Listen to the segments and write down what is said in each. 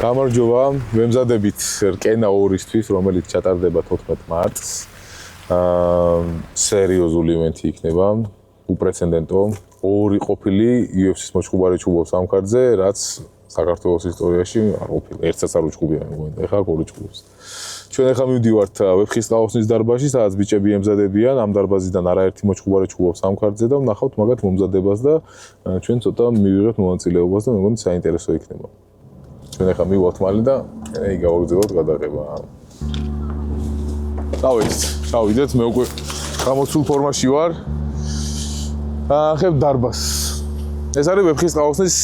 გამარჯობა, ვემზადებით რკენა 2-ისთვის, რომელიც ჩატარდება 14 მარტს. სერიოზული ივენთი იქნება, უპრეცედენტო. ორი ყოფილი UFC-ს მოჩხუბარი ჩხუბობს ამ კარტზე, რაც საქართველოს ისტორიაში არ ყოფილა. ერთსაც არ უჩხუბია, ეხლა ორი ჩხუბობს. ჩვენ ახლა მივდივართ ვეფხისტყაოსნის დარბაზში, სადაც ბიჭები ემზადებიან, ამ დარბაზიდან არაერთი მოჩხუბარი ჩხუბობს ამ კარტზე და ვნახავთ მაგათ მომზადებას და ჩვენ ცოტა მივიღებთ მონაწილეობას და მეგონი საინტერესო იქნება. ჩვენ ახლა მივვალთ მალე და გავაგრძელებთ გადაღება. წავიდეთ, მე უკვე გამოცულ ფორმაში ვარ. ახებ დარბაზს. ეს არის ვეფხისტყაოსნის,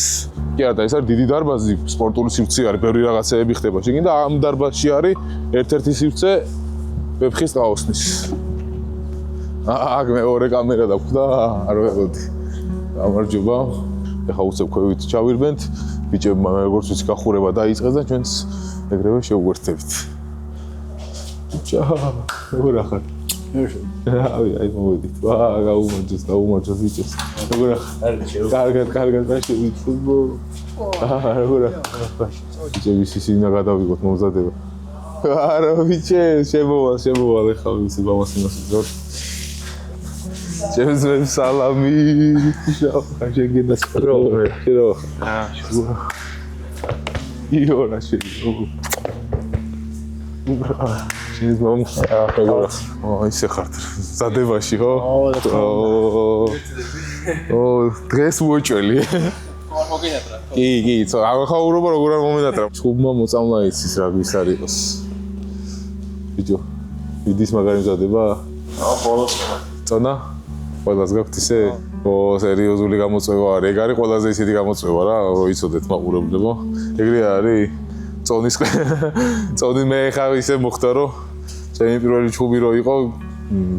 კი არა, ეს არის დიდი დარბაზი, სპორტული სივრცე არის, ბევრი რაღაცეები ხდება. შეგინდა ამ დარბაზში არის ერთ-ერთი სივრცე ვეფხისტყაოსნის. აქ მეორე კამერა დაგვხდა, არ ვეღოდი. გამარჯობა. ეხლა უცებ ქვევით ჩავირბენთ. ბიჭებმა როგორც ვიცი გახურება დაიწყეს და ჩვენც ეგრევე შევუერთდებით. როგორ ახარ? აი მოვიდით. გაუმარჯოს ბიჭებს. როგორ ახარ? კარგად და შევიწვო. როგორ ახარ? ბიჭების ისინა გადავიღოთ მომზადება. არა ბიჭე, შემოვალ ეხლა ვიცი ბამასინას ვძორ. ჩემს სალამი. შეგედა სპრო. იორა შეგო. შენ მომს აღარ. ისე ხარ ზადებაში ხო? დღეს მოჭველი. კი, ახაურობა როგორ არ მომენატრა. ჩუბმა მოწამლა იცის რა ვის არ იყოს. ბიჭო, ვიდის მაგარი მზადება? ბოლოს. წონა? ყველას გაქვთ ისე? სერიოზული გამოწვევა არის. ეგ არის ყველაზე ისეთი გამოწვევა რა, რომ იცოდეთ მაყურებლებო. ეგრე არის. წონი მე ხა ისე მოხდა რომ ჩემი პირველი ჩუბი რო იყო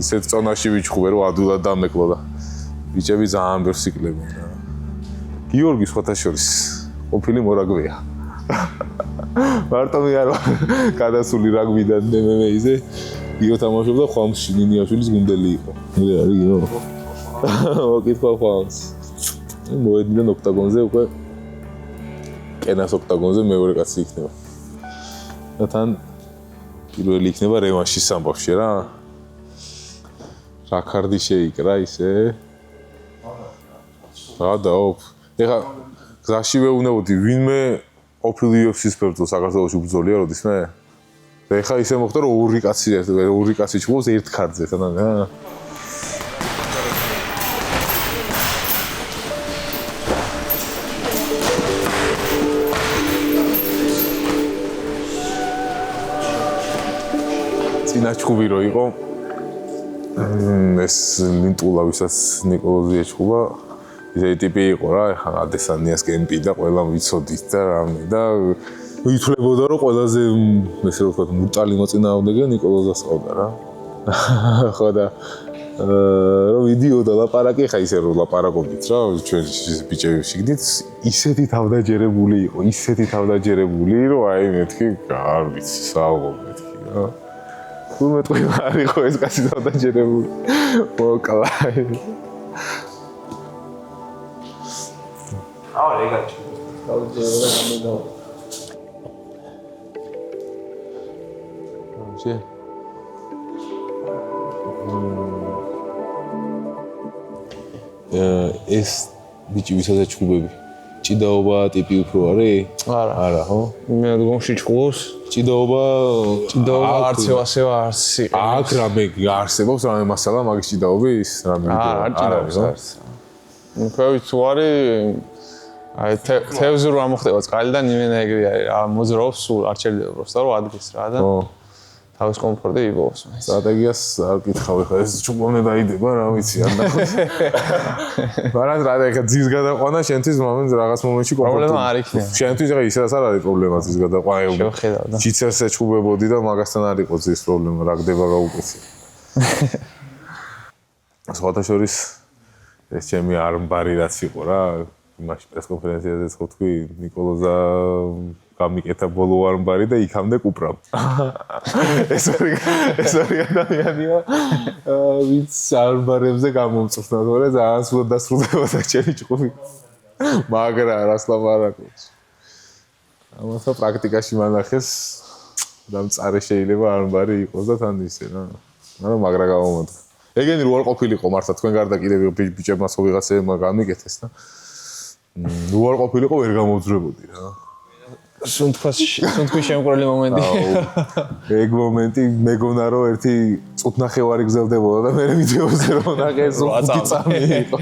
ისეთ წონაში ვიჩხუბე რომ ადულად დამეკლო და ბიჭები ძალიან ბევრს იკლებენ რა. გიორგი სხვათაშორის ყოფილი მორაგბეა. მარტო მე არ გადასული რაგბიდან MMA-ზე გიო თამაშობდა ხვამსში ნინიაშვილის გუნდელი იყო. მე არის გიო. მოკითხა ხვამს. მოედიდან ოქტაგონზე უკვე კენას ოქტაგონზე მეორე კაცი იქნება. და თან პირველი იქნება რევანშის ამბავში რა. რა კარდი შეიკრა ისე. გადაოფ. ეხა გზაში ვეუბნებოდი ვინმე ყოფილი UFC-ს ფერდო საქართველოში ბრძოლია როდის მე. და ეხა ისე მოხდა რომ ორი კაცი ჩხუბობს ერთ კარტზე თან რა. ნაჩხუბი რო იყო ეს ლინტულა ვისაც ნიკოლოზი ეჩხუბა ისეთი ტიპი იყო რა ეხლა ადესანიას კემპი და ყველა ვიცოდით და რამე და ითვლებოდა რომ ყველაზე ესე რომ ვთქვათ მუტალი მოწინააღმდეგე ნიკოლოზას ყავდა რა ხო და რომ ვიდიოდა ლაპარაკი ხა ისე რომ ლაპარაკობდით რა ჩვენ ბიჭები შეგდით ისეთი თავდაჯერებული იყო რომ აი მეთქი არ ვიცი საალღო მეთქი რა თუმე თქვი არ იყო ეს კაცი დავდაჯერებული. მოკლა. ეგაჩი. დავჯერე რამე და. ეს ბიჭი ვისაც ჩხუბები. ჭიდაობა ტიპი უფრო არის? არა, ხო? მე გონში ჩხუბობს. ჭიდაობა არცევასევა არცი. აქ რამე არსებობს რამე მასალა მაგის ჭიდაობის? რამე არ ჭიდაობს არც. ქვევით თუ არის აი თევზი რო ამოხდება წყალიდან იმენა ეგრე არის. რა მოძრაობს სულ არ ჩერდება პროსტა რომ ადგეს რა და თავის კომფორტი იპოვოს. სტრატეგიას არ კითხავ ხა ეს ჩუბონე დაიდება რა ვიცი არ ნახოს. მაგრამ რა და ეხა ძის გადაყვანა შენთვის რაღაც მომენტში კომფორტი. პრობლემა არ იქნება. შენთვის ეხა ისედაც არ არის პრობლემა ძის გადაყვანა. შევხედავ და. ჩიცერს ეჩხუბებოდი და მაგასთან არ იყო ძის პრობლემა რა გდება გაუკეთე. სხვადასხვის ეს ჩემი არმბარი რაც იყო რა იმაში პრესკონფერენციაზეც ხო თქვი ნიკოლოზა გამიკეთა ბოლო არმბარი და იქამდე კუპრავ. ეს ორი ადამიანია ვინც არმბარებზე გამომწვნა, თორე ძალიან სულად დასრულდებოდა ჩემი ჭუბი. მაგრა რას ლაპარაკობს. ამასა პრაქტიკაში მანახეს და მწარე შეიძლება არ მბარი იყოს და თან ისე რა. მაგრამ მაგრა გამომოდგა. ეგენი რო არ ყოფილიყო მართლა თქვენ გარდა კიდევ ბიჭებმა ხო ვიღაცებმა გამიკეთეს და რო არ ყოფილიყო ვერ გამოვძრებოდი რა. სუნთქვის შემკვრელი მომენტი. ეგ მომენტი მეგონა რომ ერთი წუთნახევარი გრძელდებოდა და მე ვიდეოზე რომ ნახე ზუსტი წამი იყო.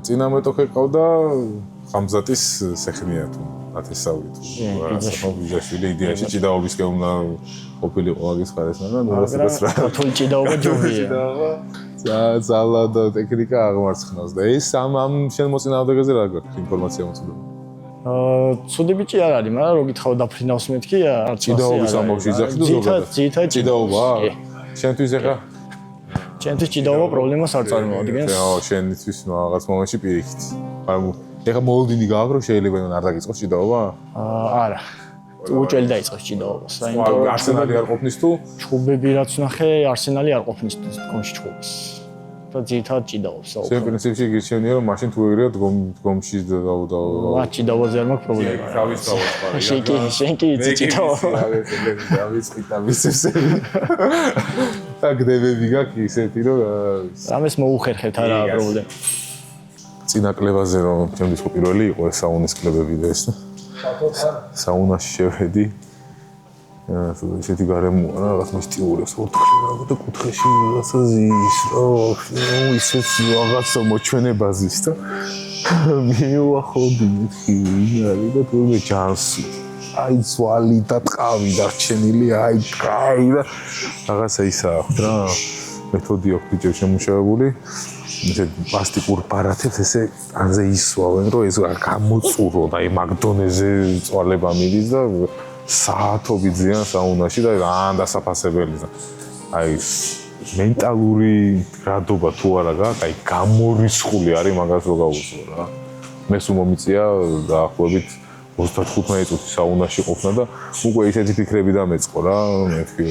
წინა მეტოქე ყავდა ხამზატის სეხნია თუ ათესავი თუ ბიძაშვილი იდეაში ჭიდაობისკენ უნდა ყოფილიყო აგის ხარეს მაგრამ ნურასებას რა თულ ჭიდაობა ჯობია ძალა და ტექნიკა აღმარცხნავს და ეს ამ შენ მოწინააღმდეგეზე რა გაქვს ინფორმაცია მოწოდებული ცუდი ბიჭი არ არის მაგრამ რო გითხავ დაფრინავს მეთქი არც ჭიდაობის ამბავში იძახი თუ ზოგადად ჭიდაობა შენთვის ეხა ჩემთვის ჭიდაობა პრობლემას არ წარმოადგენს. შენთვის რაღაც მომენტში პირიქით. მაგრამ ეხა მოლოდინი გააქვს რომ შეიძლება არ დაგიწყოს ჭიდაობა? არა. უჭელი დაიწყოს ჭიდაობას. საერთოდ არსენალი არ ყოფნის თუ? ჩხუბები რაც ნახე, არსენალი არ ყოფნის დგომში ჩხუბის. და ძირითადად ჭიდაობს. შენ პრინციპში გირჩენია რომ მაშინ თუ ეგრეა დგომში და ჭიდაობაზე არ მაქვს პრობლემა. თავის დავაწყარე. შენ კი ჭიდაობა. დავიწყი და მისცემ. აგდებები გაქვს ისეთი რომ ამას მოუხერხეთ არა პრობლემა. წინა კლებაზე რომ ჩემთვის პირველი იყო ეს საუნის კლებები და ეს საუნაში შევედი ესეთი გარემოა რაღაც მისტიურებს ორთქლება და კუთხეში რაღაცა ზის ისეთ რაღაცა მოჩვენებაზის და მივახოდი მეთქი არის და თურმე ჯანსი აი ზვალი და ტყავი დარჩენილი აი კაი და რაღაცა ისაა რა მეთოდი აქვს ბიჭებს შემუშავებული ესე პლასტიკურ ბარათებს ესე ანზე ისვავენ რომ ეს გამოწურო და აი მაგდონეზე წვალება მიდის და საათობით ზიან საუნაში და რან დასაფასებელი და აი მენტალური გრადობა თუ არა გაქვს აი გამორისხული არის მაგას რო გაუწო რა მე სულ მომიწია დაახლოებით 35 წუთი საუნაში ყოფნა და უკვე ისეთი ფიქრები დამეწყო რა მეთქი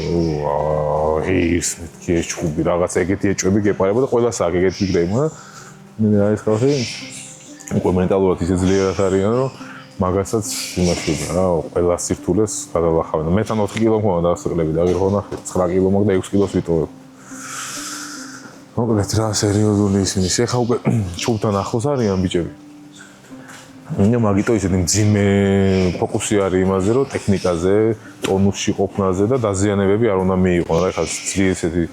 ის მეთქი ეს ჩხუბი რაღაც ეგეთი ეჭვები გეპარება და ყველას აქვს ეგეთი ფიქრები მაგრამ მე რა ის ხალხი უკვე მენტალურად ისე ძლიერად არიან რომ მაგასაც იმაში რა ყველა სირთულეს გადავახავენ მე თან 4 კილო მქონდა დასაკლები და აღარ ხონახე 9 კილო მოგდა 6 კილოს ვიტოვებ მოკლედ რა სერიოზული ისინი შეხა უკვე ჩუბთან ახლოს არიან ბიჭები მე მაგიტო ისეთი მძიმე ფოკუსი არის იმაზე რომ ტექნიკაზე ტონუსში ყოფნაზე და დაზიანებები არ უნდა მიიღონ რა ხა ძლიერად ესეთი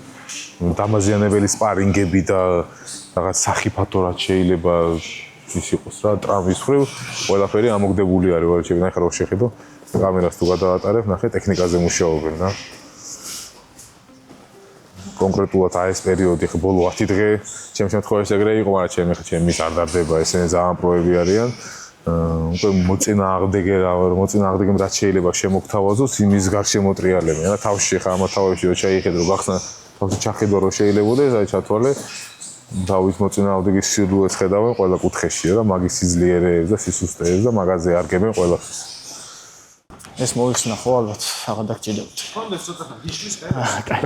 დამაზიანებელი სპარინგები და რაღაც სახიფათო რაც შეიძლება ის იყოს რა ტრამვის ხრივ ყველაფერი ამოგდებული არის ვარჩები ნახე რა შეხედო კამერას თუ გადაატარებ ნახე ტექნიკაზე მუშაობენ რა კონკრეტულად აი ეს პერიოდი ხო ბოლო 10 დღე ჩემ შემთხვევაში ეგრე იყო მაგრამ ჩემი არ დარდება ესენი ძალიან პროები არიან უკვე მოწინააღმდეგე რაც შეიძლება შემოგთავაზოს იმის გარშემო მოტრიალებენ რა თავში ხა ამ თავებში რო შეიხედო გახსნა თავში ჩახედვა რო შეიძლება ეს აი ჩათვალე თავის მოწინააღმდეგის სილუეტს ხედავენ ყველა კუთხეში რა მაგის სიძლიერეებს და სისუსტეებს და მაგაზე არგებენ ყველაფერს ეს მოიხსნა ხო ალბათ აღარ დაგჭირდებოდ კონდეს ცოტა გიშვის კაი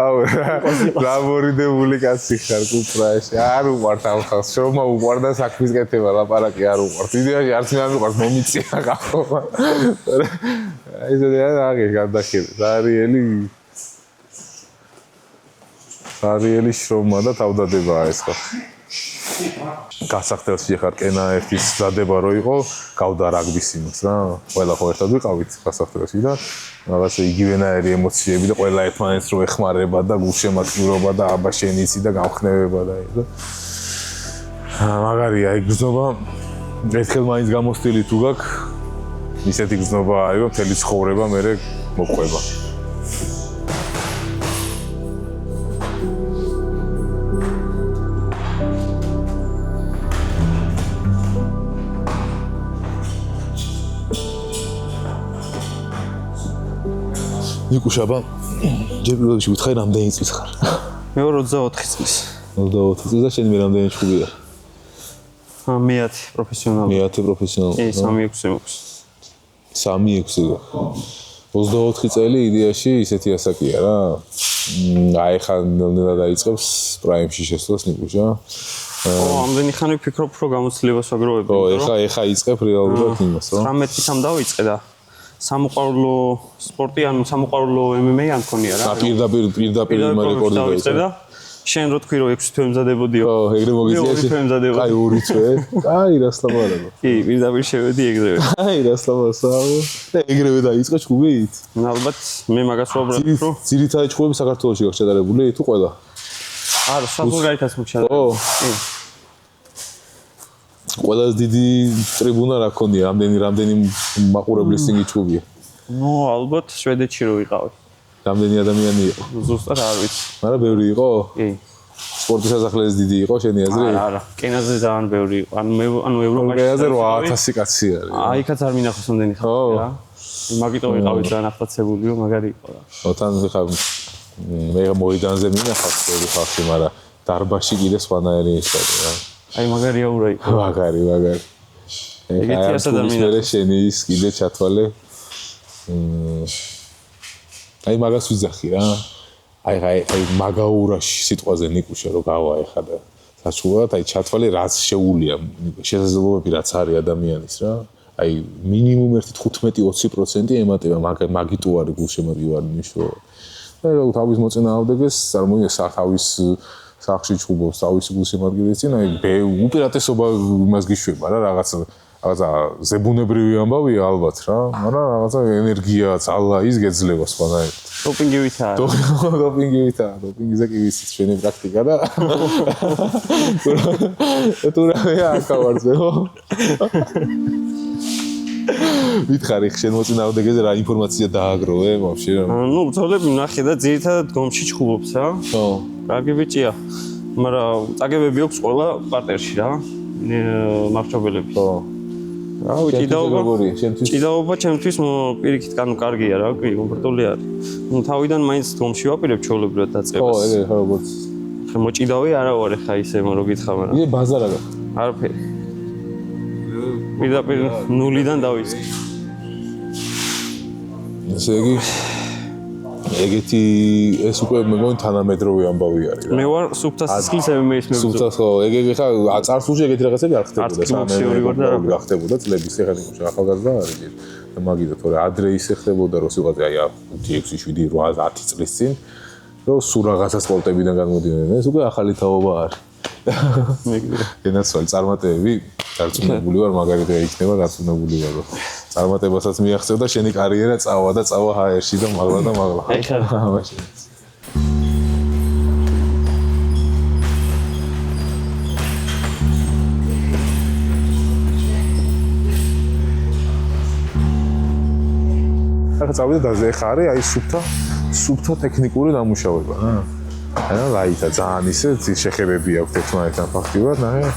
აუ რა მორიდებული კაცი ხარ კუპრაში არ უყვართ ამ ხალხს შრომა უყვარდა საქმის კეთება ლაპარაკი არ უყვართ იდეაში არც მე არ უყვართ მომიწია გახობა აი ეს რა გადახერე არიელი შრომა და თავდადებაა ეს ხო გასახდელში ხარ კენა ერთის დადება რო იყო გავდა რაგბის იმას რა ყველა ხო ერთად ვიყავით გასახდელში და რაღაცა იგივენაირი ემოციები და ყველა ერთმანეთს რო ეხმარება და გულშემატკივრობა და აბა შენ იცი და გამხნევება და ეს მაგარია ეგ გზნობა ერთხელ მაინც გამოსტილი თუ გაქვს ისეთი გზნობა არის რომ მთელი ცხოვრება მერე მოყვება ნიკუშაბა ჯერ პირველში ვითხარი რამდენი წლის ხარ? მე 24 წლის. 24 წლის და შენ მე რამდენი ჩხუბია? მე-10 პროფესიონალი. მე-10 პროფესიონალი. 3-6 მაქვს. 3-6 გაქვს. 24 წელი იდეაში ისეთი ასაკია რა. აი ხა ნელ-ნელა დაიწყებს პრაიმში შესვლას ნიკუშა. ამდენი ხანი ვფიქრობ, რომ გამოცდილებას ვაგროვებ. ეხა იწყებ რეალურად იმას, რა. 19-ით დავიწყე და სამოყვარულო სპორტი, ანუ სამოყვარულო MMA არ მქონია რა. პირდაპირ იმ რეკორდი დავიწყე და შენ რო თქვი რომ 6 თვე მზადებოდიო. ეგრე მოგიწია. 2 თვე მზადებოდი. აი 2 თვე. აი რას ლაპარაკო. კი, პირდაპირ შევედი ეგრევე. აი რას ლაპარაკო. და ეგრევე დაიწყე ჩხუბით. ალბათ მე მაგას ვუბრალებ რომ ძირითადი ჩხუბები საქართველოში გაქვს ჩატარებული თუ ყველა? არა, საფრანგეთაც მოგჩადა. კი. ყველაზე დიდი ტრიბუნა რა ქონია, რამდენი მაყურებლის წინგი ჩხუბია. ნუ ალბათ შვედეთში რო ვიყავი. რამდენი ადამიანი იყო? ზუსტად არ ვიცი. მაგრამ ბევრი იყო? კი. სპორტის სასახლეც დიდი იყო შენი აზრი? არა, კენაზე ძალიან ბევრი იყო. ანუ ევროპაში კენაზე 8000 კაცი არის. აიქაც არ მინახავს ამდენი ხალხი რა. მაგიტო ვიყავი ძალიან ახტაცებულიო, მაგარი იყო რა. ოთან ხა მე მოიდანზე მინახავს ბევრი ხალხი, მაგრამ დარბაში კიდე სხვანაირი იყო რა. აი მაგარია ურა იყო. მაგარი. ეგეთი ადამიანი შენი ის კიდე ჩათვალე. აი მაგას ვიძახი რა. აი მაგაურაში სიტყვაზე ნიკუშა რო გავა ეხა და საჩუქრად აი ჩათვალე რაც შეუულია შესაძლებლობები რაც არის ადამიანის რა. აი მინიმუმ 15-20% ემატება მაგიტო არის გულშემატკივარი მნიშვნელობა. და თავის მოწინააღმდეგეს წარმოიდგინე სათავის სახში ჩხუბობს თავის გულშემატკივრის წინ აი უპირატესობა იმას გიშვება რა რაღაცა ზებუნებრივი ამბავია ალბათ რა, მაგრამ რაღაცა ენერგია, ძალა ის გეძლება სხვანაირად. დოპინგივითაა. დოპინგიზე კი ვიცით შენი პრაქტიკა და თუ რა აკავარზე ხო? ვითხარი შენ მოწინააღმდეგეზე რა ინფორმაცია დააგროვე ვაფშე რა? ნუ ბრძოლები ნახე და ძირითადად გომში ჩხუბობს რა. ხო. კარგი ბიჭია. მაგრამ წაგებები აქვს ყველა პარტერში რა. მარჩობელები. ხო. რა ჭიდაობა ჩემთვის პირიქით კანუ კარგია რა, კი, კომფორტული არის. ნუ თავიდან მაინც გომში ვაპირებ ჩაოლებრად დაწყებას. ხო, ეგრე ხარ როგორც. ხა მოჭიდავი არა ვარ ხა ისე რო გითხრა, მაგრამ. იდე ბაზარა გა. არაფერი. პირდაპირ ნულიდან დავიწყე. ესე იგი ეგეთი ეს უკვე მეგონი თანამედროვე ამბავი არის რა. მე ვარ სუფთა სისხლის MMA-ის მებრძოლი. სუფთა ხო, ეგ ხა წარსულში ეგეთი რაღაცები არ ხდებოდა, სანამ არ ხდებოდა წლების ეხლა ნიკუშა ახალგაზრდა არის და მაგიტო თორე ადრე ისე ხდებოდა რომ სიყვარული აი 5, 6, 7, 8, 10 წლის წინ რომ სულ რაღაცა სპორტებიდან გამოდიოდნენ. ეს უკვე ახალი თაობა არის. ენაცვალ წარმატებები დარწმუნებული ვარ მაგარითო იქნება დარწმუნებული ვარ რომ წარმატებასაც მიაღწევ და შენი კარიერა წავა ჰაერში და მაღლა მაშინ ახლა წავიდე და ეხა არის აი სუფთა ტექნიკური დამუშავება რა არა ლაითა ძალიან ისე შეხებები აქვს ერთმანეთთან ფაქტიურად ნახე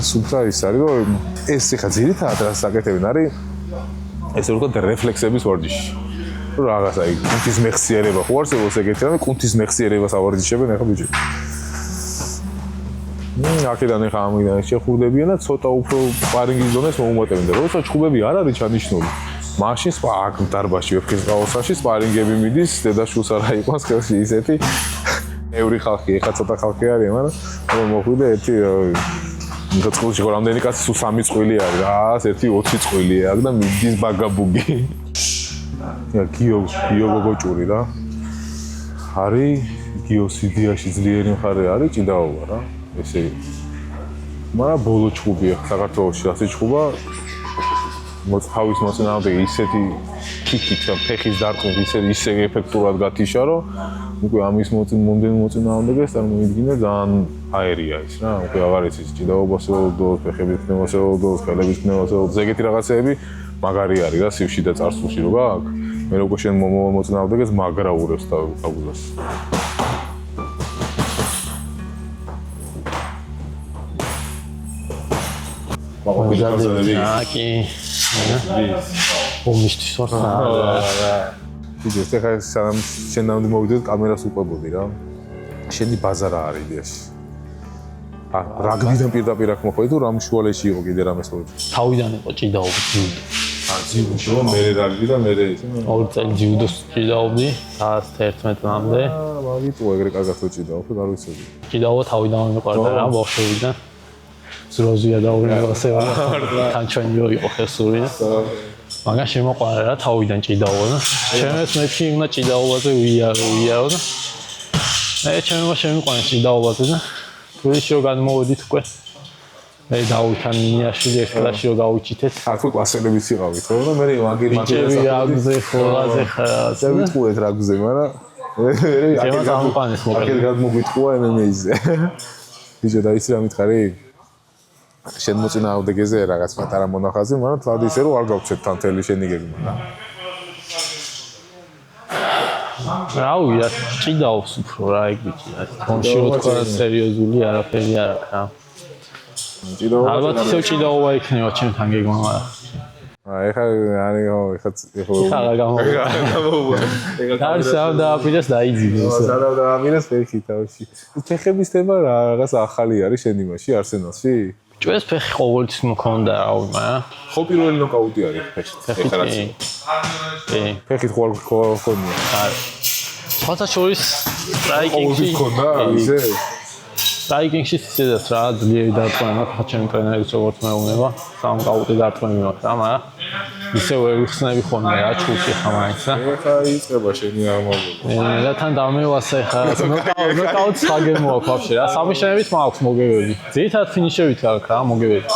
სუფთა ის არის რომ ეს ხა ძირითადად რაც საკეთებენ არის ესე ვთქვათ რეფლექსების ვარჯიში რომ რაღაც აი კუნთის მეხსიერება ხო არსებობს ეგეთი რამე კუნთის მეხსიერებას ავარჯიშებენ ახლა ბიჭები აქედან ხა ამიდან შეხურდებიან და ცოტა უფრო პარინგის დონეს მოუმატებენ და როცა ჩხუბები არ არის ჩანიშნული მაშინ აქ დარბაში ვეფხის ყავოსაში სპარინგები მიდის დედაშულს არა იყვანს ხელში ისეთი ევრი ხალხი ეხა ცოტა ხალხი არის მაგრამ მოხვიდე ერთი მოწყულში რამდენი კაცი სულ 3 წყვილი არის რა ერთი 20 წყვილია აქ და მიდის ბაგაბუგი გიო გოგოჭური რა არის გიოს იდეაში ძლიერი მხარე არის ჭიდაობა რა ესე მაგრამ ბოლო ჩხუბია საქართველოში ასე ჩხუბა მოწყავის მოწინააღმდეგე ისეთი კიკით ფეხის დარტყმით ისე ეფექტურად გათიშა რომ უკვე ამის მომდენ მოწინააღმდეგეს წარმოიდგინე ძალიან აერია ის რა უკვე აღარ იცის ჭიდაობას ელოდოს ფეხების ქნევას ელოდოს ხელების ქნევას ელოდოს ეგეთი რაღაცეები მაგარი არის რა სივში და წარსულში რო გააქვს მე როგორ შენ მოწინააღმდეგეს მაგრა ურევს თავგულას აკი ომისთვის ვარ ვიდეოს ეხლა შენ ნამდვილად მოვიდეთ კამერას უყვებოდი რა შენი ბაზა რა არის იდეაში რაგბიდან პირდაპირ აქ მოხვედი თუ რამ შუალეში იყო კიდე რამეს მოიწ თავიდან იყო ჭიდაობა ძიუდო მე რაგბი და მე ეს. 2 წელი ჯიუდოს ჭიდაობდი 11-მდე. მაგიტო ეგრე კარგად ვჭიდაობ, არ ვიცოდი. ჭიდაობა თავიდან მიყვარდა რა ბავშვობიდან. ზროზია დაურევასება. თან ჩვენი იყო ხესური. მაგან შემოყვარა რა თავიდან ჭიდაობა და ჩემს მეფში უნდა ჭიდაობაზე ვიარო და მე ჩემმა შემიყვანა ჭიდაობაზე და თულიში რომ გადმოვედით უკვე მე დაუთან მინიაშვილი ერთ კლასში რომ გავუჩითეთ ქართულ კლასელებიც იყავით ხო და მე ბიჭები რაგზე ხოლაზე ხარა და ვიტყუეთ რაგზე მაგრამ ჩემს ამყვანეს მოკეთ გადმოგვიტყუა MMA-ზე ბიჭო და იცი რა მითხარი შენ მოწინააღმდეგეზე რაღაც პატარა მონახაზი მაგრამ თლად ისე რომ არ გავჩეთ თან თელი შენიგები მაგრამ რავია ჭიდაობს უფრო რა ეგ ბიჭი რა თონში რო თქვა სერიოზული არაფერი არ აქვს რა ჭიდაობა ალბათ ისევ ჭიდაობა იქნება ჩემთან გეგმა მაგრამ ეხლა ეხლა გამოვიდა და დავდაპირეს დაიძინეს დავდაპირეს ფეხი თავში ფეხების თემა რაღაც ახალი არის შენ იმაში არსენალში ჩვენს ფეხი ყოველთვის მქონდა რავი მაგრამ ხო პირველი ნოკაუტი არის ფეხი ეხლა რაც ფეხით ხო ხონია არა სხვათა შორის სტრაიკინგში ხონდა ისე სტრაიკინგში ისედაც რა ძლიერი დარტყმა მაქვს ჩემი ტრენერიც როგორც მეუბნება სამკაუტი დარტყმები მაქვს რა მაგრამ ისე ვერ ვიხსნები ხოლმე რა ჩულში ხა მაინც რა ეხლა იწყება შენი აღმავლობა და თან დამევასე ხა ნოკაუტს ხაგემო აქვს ვაფშე რა სამიშენებით მაქვს მოგებები ძირითადად ფინიშებით აქვს რა მოგებები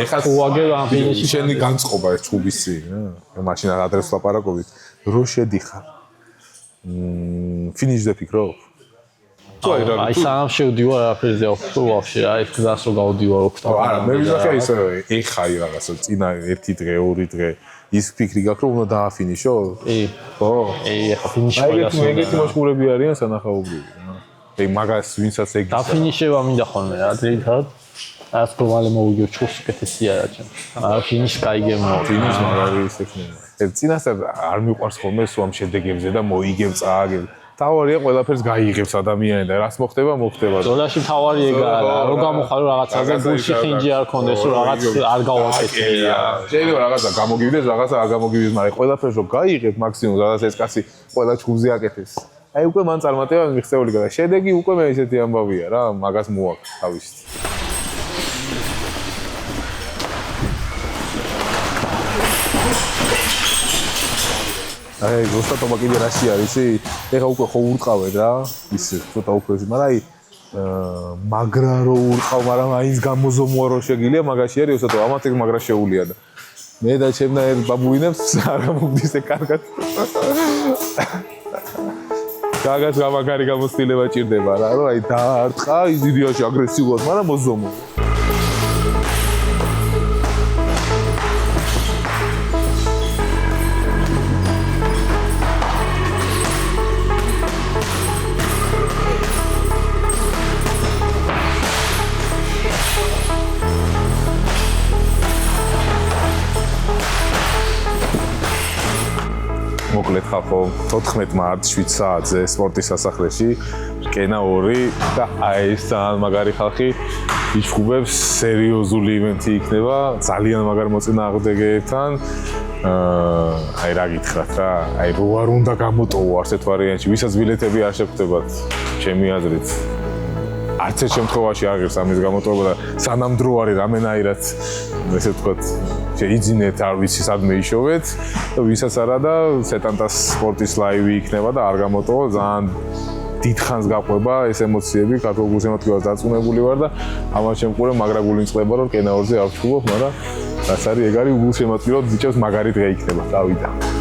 ეხლა უაგებ ამ ფინიშში შენი განწყობა ეს ჩუბისი რა მაშინ ადრეს ლაპარაკობთ რო შედიხარ ფინიშზე ფიქრობ აი სამ შევდივარ არაფერზე ვაფშე რა ეს გზას რო გავდივარ ოქტავ არა მე ვიზახე ისე ეხაი რაღაცა წინა 1 დღე 2 დღე ის ფიქრი გაქვს რომ უნდა დააფინიშო ხო ეხა ფინიში ეგეთი მოშკურები არიან სანახაობრივი აი მაგას ვინცაც ეგ დაფინიშება მინდა ხოლმე რა ძირითადად ასე რომ მოვიგებ ჩულს უკეთესია რა ჩემ არა ფინიში кайგემო ფინიში მაგარი ისე ხდება ეს წინასწარ არ მიყვარს ხოლმე სულ ამ შედეგებზე და მოიგებ წააგებ თავარია ყველაფერს გაიღებს ადამიანი და რას მოხდება ზოლაში თავარი ეგაა რომ გამოხარო რაღაცაზე გულში ხინჯი არ კონდეს რომ რაღაც არ გავაკეთებია შეიძლება რაღაცა გამოგივიდეს რაღაცა არ გამოგივიდეს მაგრამ ყველაფერს რომ გაიღებ მაქსიმუმ სადაც ეს კაცი ყველა ჩხუბზე აკეთებს აი უკვე მან წარმატება მიღწეული გადა შედეგი უკვე მე ისეთი ამბავია რა მაგას მოაქვს თავისით აი როსტატობა კიდე რაში არის ისი ეხა უკვე ხო ურტყავენ რა ისე ცოტა უფროსი მაგრამ აი მაგრა რო ურტყავ მაგრამ აინც გამოზომოა რო შეგილია მაგაში არის როსტატობა ამათ ეგ მაგრა შეუულია და მე და ჩემნაირ ბაბუინებს არ მომდის ეგ კარგად კარგად გამაგარი გამოცდილება ჭირდება რა რომ აი დაარტყა იზიდიაში აგრესიულად მაგრამ მოზომო მოკლედ ხახო 14 მარტს 7 საათზე სპორტის სასახლეში რკენა 2 და აი ეს ძალიან მაგარი ხალხი იშხუბებს სერიოზული ივენთი იქნება ძალიან მაგარ მოწინააღმდეგეებთან აი რა გითხრათ რა აი რო არ უნდა გამოტოვო ასეთ ვარიანტში ვისაც ბილეთები არ შეგვხვდებათ ჩემი აზრით არც ერთ შემთხვევაში არ ღირს ამის გამოტოვება და სანამ დრო არის რამენაირად ესე ვთქვათ შეიძინეთ არ ვიცი სადმე იშოვეთ და ვისაც არა და სეტანტას სპორტის ლაივი იქნება და არ გამოტოვო ძალიან დიდხანს გაყვება ეს ემოციები ქართულ გულშემატკივარს დარწმუნებული ვარ და ამას შემკურე მაგრა გულინწყდება რომ კენა 2-ზე არ ვჩხუბობ მაგრამ რაც არის ეგ არის გულშემატკივრად ბიჭებს მაგარი დღე იქნება გავიდა